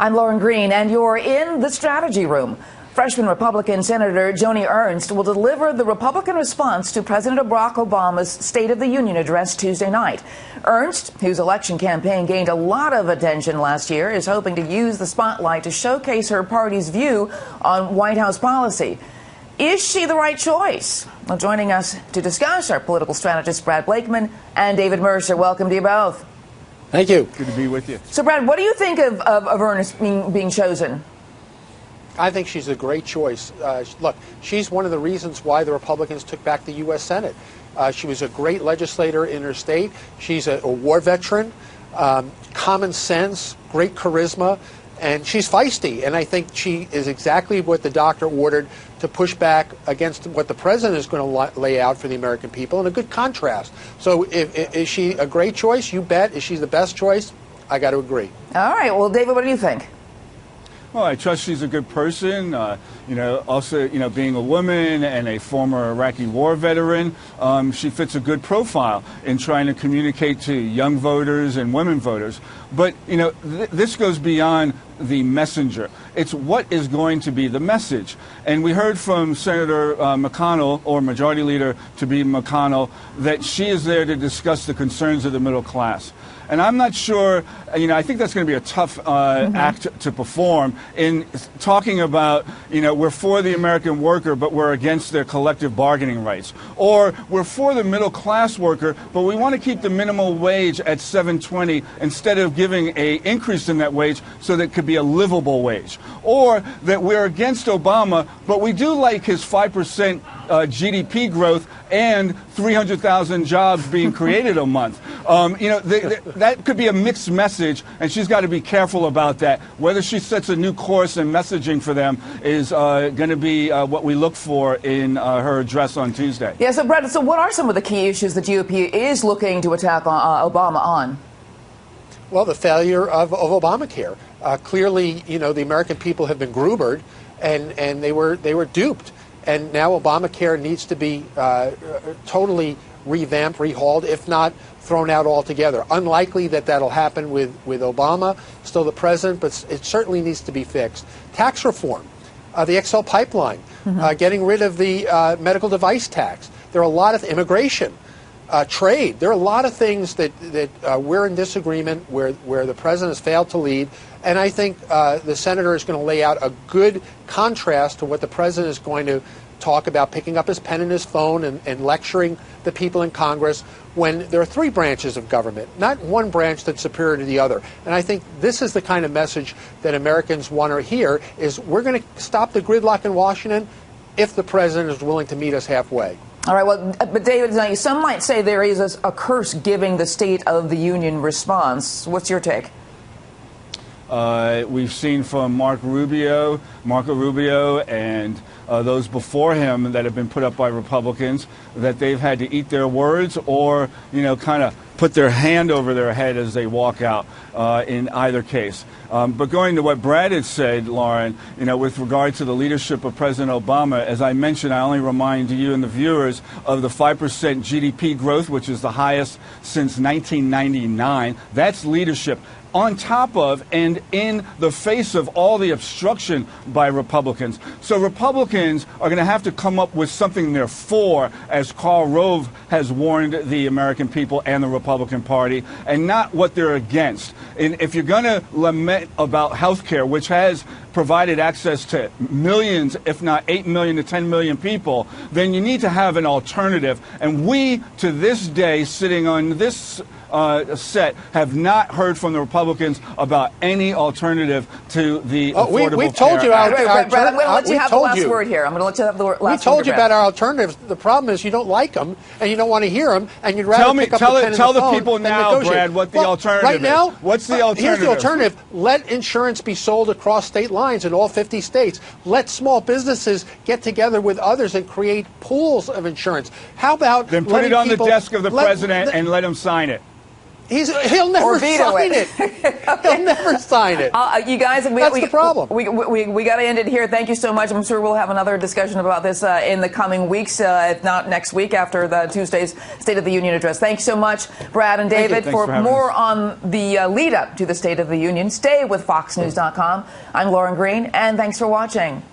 I'm Lauren Green, and you're in the strategy room. Freshman Republican Senator Joni Ernst will deliver the Republican response to President Barack Obama's State of the Union address Tuesday night. Ernst, whose election campaign gained a lot of attention last year, is hoping to use the spotlight to showcase her party's view on White House policy. Is she the right choice? Well, joining us to discuss are political strategists Brad Blakeman and David Mercer. Welcome to you both. Thank you. Good to be with you. So, Brad, what do you think of Ernst being chosen? I think she's a great choice. Look, she's one of the reasons why the Republicans took back the U.S. Senate. She was a great legislator in her state. She's a war veteran, common sense, great charisma, and she's feisty. And I think she is exactly what the doctor ordered to push back against what the president is going to lay out for the American people, and a good contrast. So is she a great choice? You bet. Is she the best choice? I got to agree. All right. Well, David, what do you think? Well, I trust she's a good person. Also, being a woman and a former Iraqi war veteran, she fits a good profile in trying to communicate to young voters and women voters. But, this goes beyond the messenger. It's what is going to be the message. And we heard from Senator McConnell, or Majority Leader to be McConnell, that she is there to discuss the concerns of the middle class. And I'm not sure, I think that's going to be a tough act to perform in talking about, we're for the American worker, but we're against their collective bargaining rights. Or we're for the middle class worker, but we want to keep the minimum wage at $7.20 instead of giving an increase in that wage so that it could be a livable wage. Or that we're against Obama, but we do like his 5% GDP growth and 300,000 jobs being created a month. That could be a mixed message, and she's got to be careful about that. Whether she sets a new course and messaging for them is going to be what we look for in her address on Tuesday. Yeah, so Brad, so what are some of the key issues the GOP is looking to attack Obama on? Well, the failure of Obamacare. Clearly, the American people have been groomed, and they were duped. And now Obamacare needs to be totally revamped, rehauled, if not thrown out altogether. Unlikely that that'll happen with Obama, still the president, but it certainly needs to be fixed. Tax reform, the XL pipeline, getting rid of the medical device tax. There are a lot of immigration, trade. There are a lot of things that we're in disagreement where the president has failed to lead. And I think the senator is going to lay out a good contrast to what the president is going to talk about, picking up his pen and his phone and lecturing the people in Congress when there are three branches of government, not one branch that's superior to the other. And I think this is the kind of message that Americans want to hear, is we're going to stop the gridlock in Washington if the president is willing to meet us halfway. All right, well, but David, now some might say there is a curse giving the State of the Union response. What's your take? We've seen from Marco Rubio, and those before him that have been put up by Republicans that they've had to eat their words or, kind of put their hand over their head as they walk out in either case. But going to what Brad had said, Lauren, with regard to the leadership of President Obama, as I mentioned, I only remind you and the viewers of the 5% GDP growth, which is the highest since 1999. That's leadership. On top of and in the face of all the obstruction by Republicans. So Republicans are going to have to come up with something they're for, as Karl Rove has warned the American people and the Republican Party, and not what they're against. And if you're going to lament about health care, which has provided access to millions, if not 8 million to 10 million people, then you need to have an alternative. And we, to this day, sitting on this set, have not heard from the Republicans about any alternative to the affordable we've told care. you our Brad, I'm going to let you have the last word here. I'm going to let you have the last word. We told you about our alternatives. The problem is you don't like them, and you don't want to hear them, and you'd rather pick up the pen and the phone. Tell the people now, Brad, what the alternative right now, is. What's the alternative? Here's the alternative. Let insurance be sold across state lines in all 50 states. Let small businesses get together with others and create pools of insurance. How about then put it on the desk of the president and let him sign it? He'll never sign it. He'll never sign it. You guys, that's the problem. We got to end it here. Thank you so much. I'm sure we'll have another discussion about this in the coming weeks, if not next week after the Tuesday's State of the Union address. Thanks so much, Brad and David. For more on the lead up to the State of the Union, stay with FoxNews.com. I'm Lauren Green, and thanks for watching.